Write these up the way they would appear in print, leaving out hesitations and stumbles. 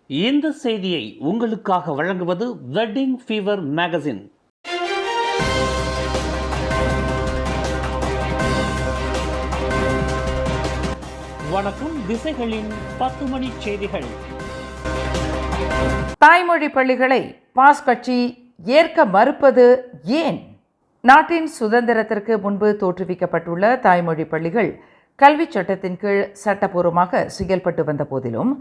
இந்த செய்தியை உங்களுக்காக வழங்குவது வெட்டிங் ஃபீவர் மேகசின். வணக்கம். திசைகளின் 10 மணி செய்திகள். தாய்மொழி பள்ளிகளை பாஸ் கட்சி ஏற்க மறுப்பது ஏன்? நாட்டின் சுதந்திரத்திற்கு முன்பு தோற்றுவிக்கப்பட்டுள்ள தாய்மொழி பள்ளிகள் கல்விச் சட்டத்தின் கீழ் சட்டப்பூர்வமாக செயல்பட்டு வந்த போதிலும்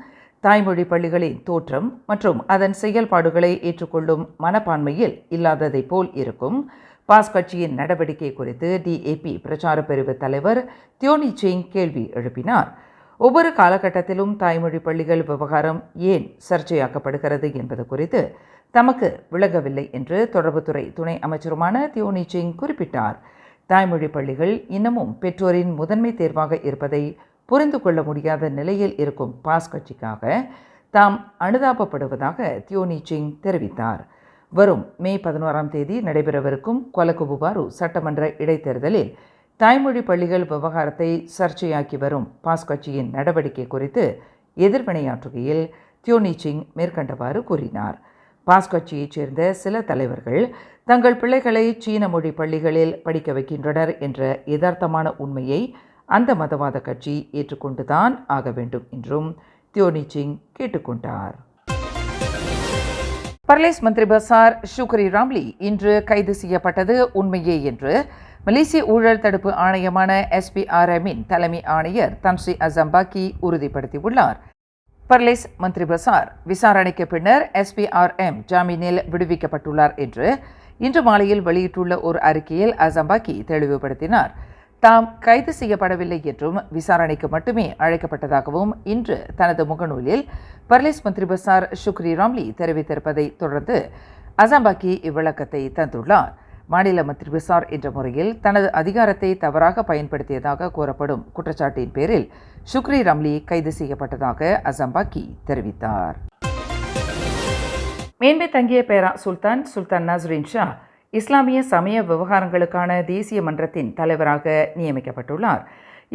தாய்மொழி பள்ளிகளின் தோற்றம் மற்றும் அதன் செயல்பாடுகளை ஏற்றுக்கொள்ளும் மனப்பான்மையில் இல்லாததை போல் இருக்கும் பாஸ் கட்சியின் நடவடிக்கை குறித்து DAP பிரச்சார பிரிவு தலைவர் தியோனி சிங் கேள்வி எழுப்பினார். ஒவ்வொரு காலகட்டத்திலும் தாய்மொழி பள்ளிகள் விவகாரம் ஏன் சர்ச்சையாக்கப்படுகிறது என்பது குறித்து தமக்கு விளங்கவில்லை என்று தொடர்புத்துறை துணை அமைச்சருமான தியோனி சிங் குறிப்பிட்டார். தாய்மொழி பள்ளிகள் இன்னமும் பெற்றோரின் முதன்மை தேர்வாக இருப்பதை புரிந்து கொள்ள முடியாத நிலையில் இருக்கும் பாஸ் கட்சிக்காக தாம் அனுதாபப்படுவதாக தியோனி சிங் தெரிவித்தார். வரும் மே 11ஆம் தேதி நடைபெறவிருக்கும் கொலகுபுபாரு சட்டமன்ற இடைத்தேர்தலில் தாய்மொழி பள்ளிகள் விவகாரத்தை சர்ச்சையாக்கி வரும் பாஸ் கட்சியின் நடவடிக்கை குறித்து எதிர்வினையாற்றுகையில் தியோனி சிங் மேற்கண்டவாறு கூறினார். பாஸ் கட்சியைச் சேர்ந்த சில தலைவர்கள் தங்கள் பிள்ளைகளை சீன மொழி பள்ளிகளில் படிக்க வைக்கின்றனர் என்ற யதார்த்தமான உண்மையை அந்த மதவாத கட்சி ஏற்றுக்கொண்டுதான் ஆக வேண்டும் என்றும் தியோனி சிங் கேட்டுக்கொண்டார். பர்லேஸ் மந்திரி பசார் ஷுக்ரி ராம்லி இன்று கைது செய்யப்பட்டது உண்மையே என்று மலேசிய ஊழல் தடுப்பு ஆணையமான SPRMின் தலைமை ஆணையர் தன்ஸ்ரீ அசம்பாக்கி உறுதிப்படுத்தியுள்ளார். பர்லேஸ் மந்திரி பசார் விசாரணைக்கு பின்னர் SPRM ஜாமீனில் விடுவிக்கப்பட்டுள்ளார் என்று இன்று மாலையில் வெளியிட்டுள்ள ஒரு அறிக்கையில் அசம்பாக்கி தெளிவுபடுத்தினார். தாம் கைது செய்யப்படவில்லை என்றும் விசாரணைக்கு மட்டுமே அழைக்கப்பட்டதாகவும் இன்று தனது முகநூலில் பர்லேஸ் மந்திரி பசார் ஷுக்ரி ராம்லி தெரிவித்திருப்பதை தொடர்ந்து அசம்பாக்கி இவ்விளக்கத்தை தந்துள்ளார். மாநில மந்திரி பசார் என்ற முறையில் தனது அதிகாரத்தை தவறாக பயன்படுத்தியதாக கூறப்படும் குற்றச்சாட்டின் பேரில் ஷுக்ரி ராம்லி கைது செய்யப்பட்டதாக அசம்பாக்கி தெரிவித்தார். மேன்மை தங்கிய பேரா சுல்தான் நஸ்ரின் ஷா இஸ்லாமிய சமய விவகாரங்களுக்கான தேசிய மன்றத்தின் தலைவராக நியமிக்கப்பட்டுள்ளார்.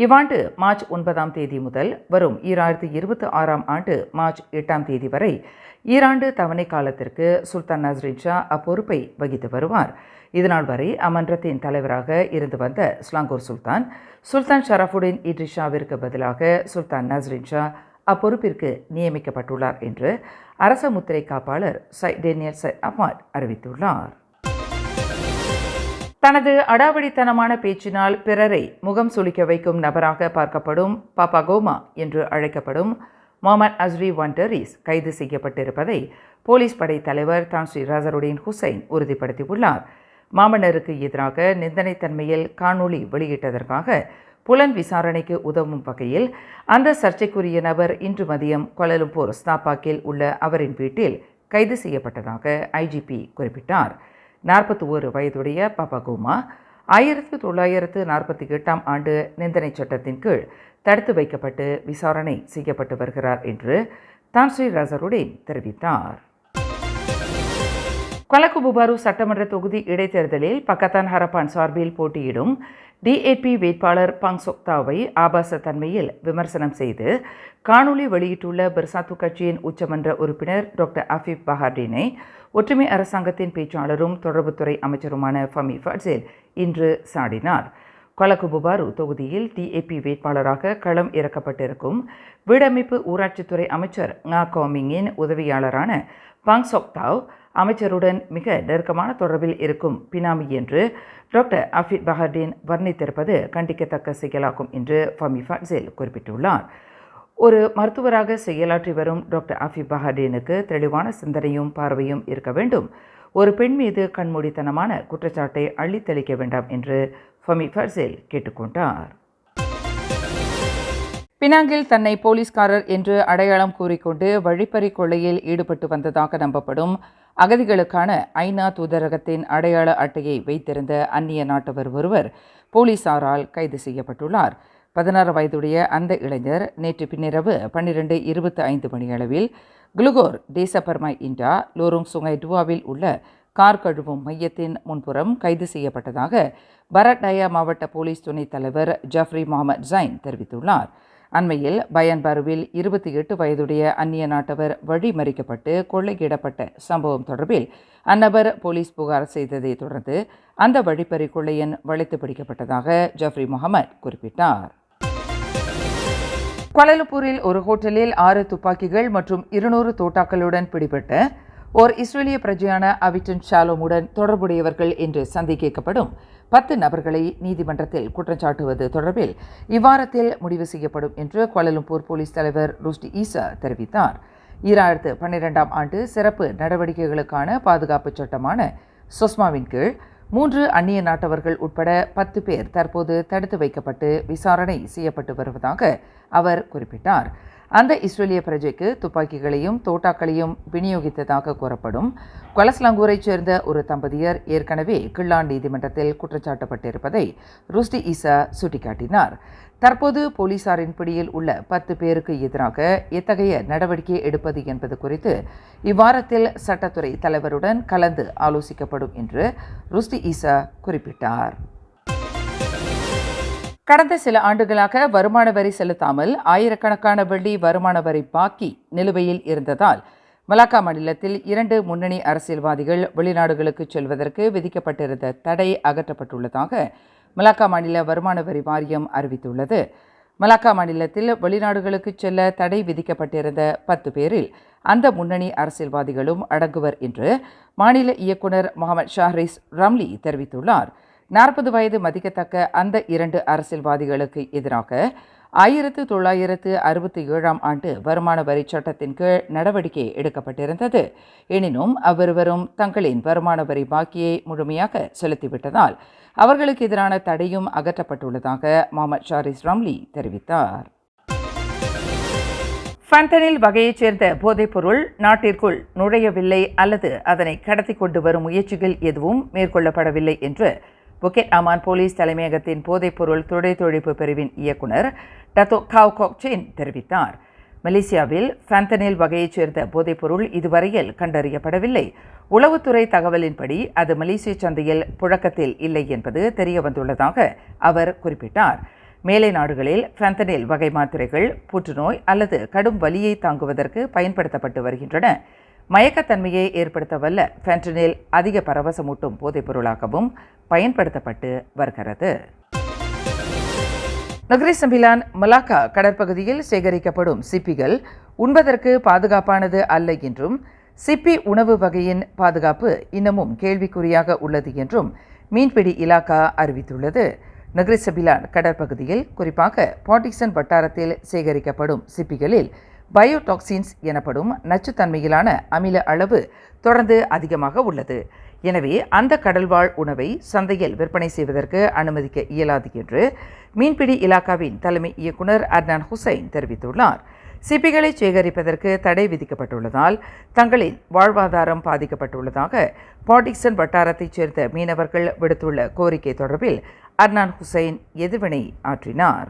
இவ்வாண்டு மார்ச் 9ஆம் தேதி முதல் வரும் 2026ஆம் ஆண்டு மார்ச் 8ஆம் தேதி வரை ஈராண்டு தவணை காலத்திற்கு சுல்தான் நஸ்ரின் ஷா அப்பொறுப்பை வகித்து வருவார். இதனால் வரை அம்மன்றத்தின் தலைவராக இருந்து வந்த ஸ்லாங்கூர் சுல்தான் ஷரஃபுடின் இட்ரிஷாவிற்கு பதிலாக சுல்தான் நஸ்ரின் ஷா அப்பொறுப்பிற்கு நியமிக்கப்பட்டுள்ளார் என்று அரச முத்திரை காப்பாளர் டேனியல் சைட் அஹ்மத் அறிவித்துள்ளார். தனது அடாவடித்தனமான பேச்சினால் பிறரை முகம் சுளிக்க வைக்கும் நபராக பார்க்கப்படும் பாப்பாகோமா என்று அழைக்கப்படும் முகமது அஸ்ரி வண்டரிஸ் கைது செய்யப்பட்டிருப்பதை போலீஸ் படை தலைவர் தான்ஸ்ரீ ரசருடீன் ஹுசைன் உறுதிப்படுத்தியுள்ளார். மாமன்னருக்கு எதிராக நிந்தனைத்தன்மையில் காணொளி வெளியிட்டதற்காக புலன் விசாரணைக்கு உதவும் வகையில் அந்த சர்ச்சைக்குரிய நபர் இன்று மதியம் கோலாலம்பூர் ஸ்தாபாக்கில் உள்ள அவரின் வீட்டில் கைது செய்யப்பட்டதாக IGP குறிப்பிட்டார். 41 வயதுடைய பாப்பாகோமா 1948ஆம் ஆண்டு நிந்தனை சட்டத்தின் கீழ் தடுத்து வைக்கப்பட்டு விசாரணை செய்யப்பட்டு வருகிறார் என்று தான்ஸ்ரீ ரசருடீன் தெரிவித்தார். கொலகுபுபாரு சட்டமன்ற தொகுதி இடைத்தேர்தலில் பக்கத்தான் ஹரப்பான் சார்பில் போட்டியிடும் DAP வேட்பாளர் பங் சொக்தாவை ஆபாச தன்மையில் விமர்சனம் செய்து காணொளி வெளியிட்டுள்ள பெர்சாத்து கட்சியின் உச்சமன்ற உறுப்பினர் டாக்டர் ஆஃபிப் பஹார்டினை ஒற்றுமை அரசாங்கத்தின் பேச்சாளரும் தொடர்புத்துறை அமைச்சருமான ஃபமி ஃபட்சேல் இன்று சாடினார். கொலகுபுபாரு தொகுதியில் DAP வேட்பாளராக களம் இறக்கப்பட்டிருக்கும் வீடமைப்பு ஊராட்சித்துறை அமைச்சர் ngா கோமிங்கின் உதவியாளரான பங் சொக்தாவ் அமைச்சருடன் மிக நெருக்கமான தொடர்பில் இருக்கும் பினாமி என்று டாக்டர் ஆஃபிப் பஹார்டின் வர்ணித்திருப்பது கண்டிக்கத்தக்க செயலாகும் என்று ஃபமி ஃபட்சேல் குறிப்பிட்டுள்ளார். ஒரு மருத்துவராக செயலாற்றி வரும் டாக்டர் ஆஃபிப் பஹார்டினுக்கு தெளிவான சிந்தனையும் பார்வையும் இருக்க வேண்டும். ஒரு பெண் மீது கண்மூடித்தனமான குற்றச்சாட்டை அள்ளித்தளிக்க வேண்டாம் என்று ஃபமி ஃபட்சேல் கேட்டுக்கொண்டார். பினாங்கில் தன்னை போலீஸ்காரர் என்று அடையாளம் கூறிக்கொண்டு வழிப்பறி கொள்ளையில் ஈடுபட்டு வந்ததாக நம்பப்படும் அகதிகளுக்கான ஐநா தூதரகத்தின் அடையாள அட்டையை வைத்திருந்த அந்நிய நாட்டவர் ஒருவர் போலீசாரால் கைது செய்யப்பட்டுள்ளார். 16 வயதுடைய அந்த இளைஞர் நேற்று பின்னிரவு 12:25 மணியளவில் குலுகோர் தேசப்பர்மாய் இண்டா லோருங் சுங்கை டுவாவில் உள்ள கார் கழுவும் மையத்தின் முன்புறம் கைது செய்யப்பட்டதாக பரட் டயா மாவட்ட போலீஸ் துணைத் தலைவர் ஜஃப்ரி முகமது ஜைன் தெரிவித்துள்ளார். அண்மையில் பயன்பருவில் 28 வயதுடைய அந்நிய நாட்டவர் வழிமறிக்கப்பட்டு கொள்ளையிடப்பட்ட சம்பவம் தொடர்பில் அந்நபர் போலீஸ் புகார் செய்ததை தொடர்ந்து அந்த வழிப்பறி கொள்ளையன் வளைத்து பிடிக்கப்பட்டதாக ஜஃப்ரி முகமது குறிப்பிட்டார். குவாலாலம்பூரில் ஒரு ஹோட்டலில் 6 துப்பாக்கிகள் மற்றும் 200 தோட்டாக்களுடன் பிடிபட்ட ஓர் இஸ்ரேலிய பிரஜையான அவிட்டன் ஷாலோமுடன் தொடர்புடையவர்கள் என்று சந்தேகிக்கப்படும் 10 நபர்களை நீதிமன்றத்தில் குற்றஞ்சாட்டுவது தொடர்பில் இவ்வாரத்தில் முடிவு செய்யப்படும் என்று குவாலாலம்பூர் போலீஸ் தலைவர் ருஷ்டி ஈசா தெரிவித்தார். 2012ஆம் ஆண்டு சிறப்பு நடவடிக்கைகளுக்கான பாதுகாப்பு சட்டமான சொஸ்மாவின் கீழ் 3 அந்நிய நாட்டவர்கள் உட்பட 10 பேர் தற்போது தடுத்து வைக்கப்பட்டு விசாரணை செய்யப்பட்டு வருவதாக அவர் குறிப்பிட்டார். அந்த இஸ்ரேலிய பிரஜைக்கு துப்பாக்கிகளையும் தோட்டாக்களையும் விநியோகித்ததாக கூறப்படும் குவாலாலம்பூரைச் சேர்ந்த ஒரு தம்பதியர் ஏற்கனவே கிள்ளான் நீதிமன்றத்தில் குற்றச்சாட்டப்பட்டிருப்பதை ருஷ்டி ஈசா சுட்டிக்காட்டினார். தற்போது போலீசாரின் பிடியில் உள்ள 10 பேருக்கு எதிராக எத்தகைய நடவடிக்கை எடுப்பது என்பது குறித்து இவ்வாரத்தில் சட்டத்துறை தலைவருடன் கலந்து ஆலோசிக்கப்படும் என்று ருஷ்டி ஈசா குறிப்பிட்டார். கடந்த சில ஆண்டுகளாக வருமான வரி செலுத்தாமல் ஆயிரக்கணக்கான வெள்ளி வருமான வரி பாக்கி நிலுவையில் இருந்ததால் மலாக்கா மாநிலத்தில் 2 முன்னணி அரசியல்வாதிகள் வெளிநாடுகளுக்கு செல்வதற்கு விதிக்கப்பட்டிருந்த தடை அகற்றப்பட்டுள்ளதாக மலாக்கா மாநில வருமான வரி வாரியம் அறிவித்துள்ளது. மலாக்கா மாநிலத்தில் வெளிநாடுகளுக்கு செல்ல தடை விதிக்கப்பட்டிருந்த 10 பேரில் அந்த முன்னணி அரசியல்வாதிகளும் அடங்குவர் என்று மாநில இயக்குனர் முகமது ஷாஹ்ரிஸ் ரம்லி தெரிவித்துள்ளார். 40 வயது மதிக்கத்தக்க அந்த 2 அரசியல்வாதிகளுக்கு எதிராக 1967ஆம் ஆண்டு வருமான வரி சட்டத்தின் கீழ் நடவடிக்கை எடுக்கப்பட்டிருந்தது. எனினும் அவ்விருவரும் தங்களின் வருமான வரி பாக்கியை முழுமையாக செலுத்திவிட்டதால் அவர்களுக்கு எதிரான தடையும் அகற்றப்பட்டுள்ளதாக முகமது ஷாஹ்ரிஸ் ரம்லி தெரிவித்தார். ஃபென்டனில் வகையைச் சேர்ந்த போதைப்பொருள் நாட்டிற்குள் நுழையவில்லை அல்லது அதனை கடத்தி கொண்டு வரும் முயற்சிகள் எதுவும் மேற்கொள்ளப்படவில்லை என்று புக்கெட் அமான் போலீஸ் தலைமையகத்தின் போதைப்பொருள் துடைத்தொழிப்பு பிரிவின் இயக்குனர் டத்தோ காவ் கோக் சின் தெரிவித்தார். மலேசியாவில் ஃபென்டனில் வகையைச் சேர்ந்த போதைப்பொருள் இதுவரையில் கண்டறியப்படவில்லை. உளவுத்துறை தகவலின்படி அது மலேசிய சந்தையில் புழக்கத்தில் இல்லை என்பது தெரியவந்துள்ளதாக அவர் குறிப்பிட்டார். மேலை நாடுகளில் ஃபென்டனில் வகை மாத்திரைகள் புற்றுநோய் அல்லது கடும் வலியை தாங்குவதற்கு பயன்படுத்தப்பட்டு வருகின்றன. மயக்கத்தன்மையை ஏற்படுத்த வல்ல ஃபென்டனில் அதிக பரவசமூட்டும் போதைப்பொருளாகவும் பயன்படுத்தப்பட்டு வருகிறது. நகரி சம்பிலான் மலாக்கா கடற்பகுதியில் சேகரிக்கப்படும் சிப்பிகள் உண்பதற்கு பாதுகாப்பானது அல்ல என்றும் சிப்பி உணவு வகையின் பாதுகாப்பு இன்னமும் கேள்விக்குறியாக உள்ளது என்றும் மீன்பிடி இலாக்கா அறிவித்துள்ளது. நகரி சம்பிலான் கடற்பகுதியில் குறிப்பாக பாட்டிக்சன் வட்டாரத்தில் சேகரிக்கப்படும் சிப்பிகளில் பயோடாக்சின்ஸ் எனப்படும் நச்சுத்தன்மையிலான அமில அளவு தொடர்ந்து அதிகமாக உள்ளது. எனவே அந்த கடல்வாழ் உணவை சந்தையில் விற்பனை செய்வதற்கு அனுமதிக்க இயலாது என்று மீன்பிடி இலாக்காவின் தலைமை இயக்குனர் அட்னான் ஹுசைன் தெரிவித்துள்ளார். சிப்பிகளை சேகரிப்பதற்கு தடை விதிக்கப்பட்டுள்ளதால் தங்களின் வாழ்வாதாரம் பாதிக்கப்பட்டுள்ளதாக பாட்டிக்சன் வட்டாரத்தைச் சேர்ந்த மீனவர்கள் விடுத்துள்ள கோரிக்கை தொடர்பில் அட்னான் ஹுசைன் எதிர்வினை ஆற்றினார்.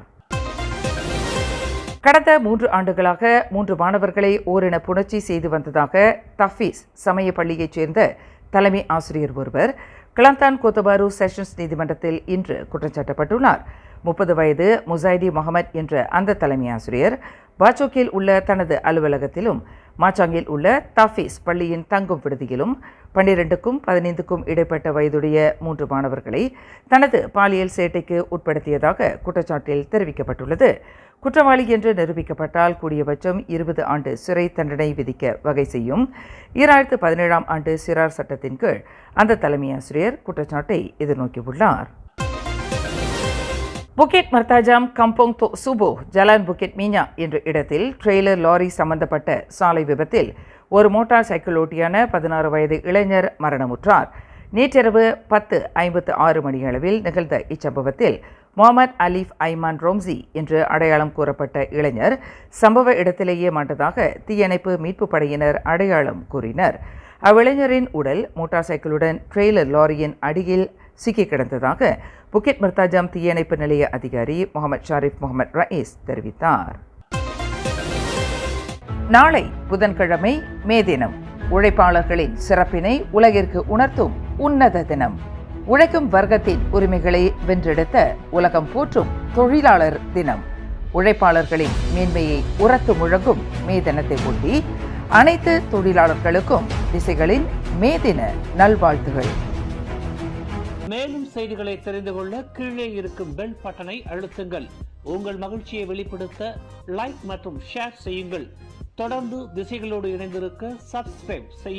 கடந்த 3 ஆண்டுகளாக 3 மாணவர்களை ஓரின புணர்ச்சி செய்து வந்ததாக தஃபீஸ் சமய பள்ளியைச் சேர்ந்த தலைமை ஆசிரியர் ஒருவர் கிளாந்தான் கோத்தபாரு செஷன்ஸ் நீதிமன்றத்தில் இன்று குற்றஞ்சாட்டப்பட்டுள்ளார். 30 வயது முசைடி முகமது என்ற அந்த தலைமை ஆசிரியர் பாச்சோக்கில் உள்ள தனது அலுவலகத்திலும் மாச்சாங்கில் உள்ள தஃபீஸ் பள்ளியின் தங்கும் விடுதியிலும் 12க்கும் 15க்கும் இடைப்பட்ட வயதுடைய 3 மாணவர்களை தனது பாலியல் சேட்டைக்கு உட்படுத்தியதாக குற்றச்சாட்டில் தெரிவிக்கப்பட்டுள்ளது. குற்றவாளி என்று நிரூபிக்கப்பட்டால் கூடியபட்சம் 20 ஆண்டு சிறை தண்டனை விதிக்க வகை செய்யும் 2017ஆம் ஆண்டு சிறார் சட்டத்தின் கீழ் அந்த தலைமை ஆசிரியர் குற்றச்சாட்டை எதிர்நோக்கியுள்ளார். புக்கெட் மர்தாஜாம் கம்போங் தோ சுபோ ஜலான் புக்கெட் மீனா என்ற இடத்தில் ட்ரெய்லர் லாரி சம்பந்தப்பட்ட சாலை விபத்தில் ஒரு மோட்டார் சைக்கிள் ஓட்டியான 16 வயது இளைஞர் மரணமுற்றார். நேற்றிரவு 10:56 மணியளவில் நிகழ்ந்த இச்சம்பவத்தில் முகமது அலீஃப் ஐமான் ரோம்சி என்று அடையாளம் கூறப்பட்ட இளைஞர் சம்பவ இடத்திலேயே மாண்டதாக தீயணைப்பு மீட்பு படையினர் அடையாளம் கூறினர். அவ்விளைஞரின் உடல் மோட்டார் சைக்கிளுடன் ட்ரெய்லர் லாரியின் அடியில் சிக்கி கிடந்ததாக புக்கெட் மர்தாஜாம் தீயணைப்பு நிலைய அதிகாரி முகமது ஷாரிஃப் முகமது ரயீஸ் தெரிவித்தார். நாளை புதன்கிழமை மே தினம். உழைப்பாளர்களின் சிறப்பினை உலகிற்கு உணர்த்தும் உன்னத தினம். உழைக்கும் வர்க்கத்தின் உரிமைகளை வென்றெடுத்த உலகம் போற்றும் தொழிலாளர் தினம். உழைப்பாளர்களின் மேன்மையை உரத்து முழங்கும் மே தினத்தை ஒட்டி அனைத்து தொழிலாளர்களுக்கும் திசைகளின் மே தின நல்வாழ்த்துகள். மேலும் செய்திகளை தெரிந்து கொள்ள கீழே இருக்கும் பெல் பட்டனை அழுத்துங்கள். உங்கள் மகிழ்ச்சியை வெளிப்படுத்த லைக் மற்றும் ஷேர் செய்யுங்கள். தொடர்ந்து திசைகளோடு இணைந்திருக்க சப்ஸ்கிரைப் செய்ய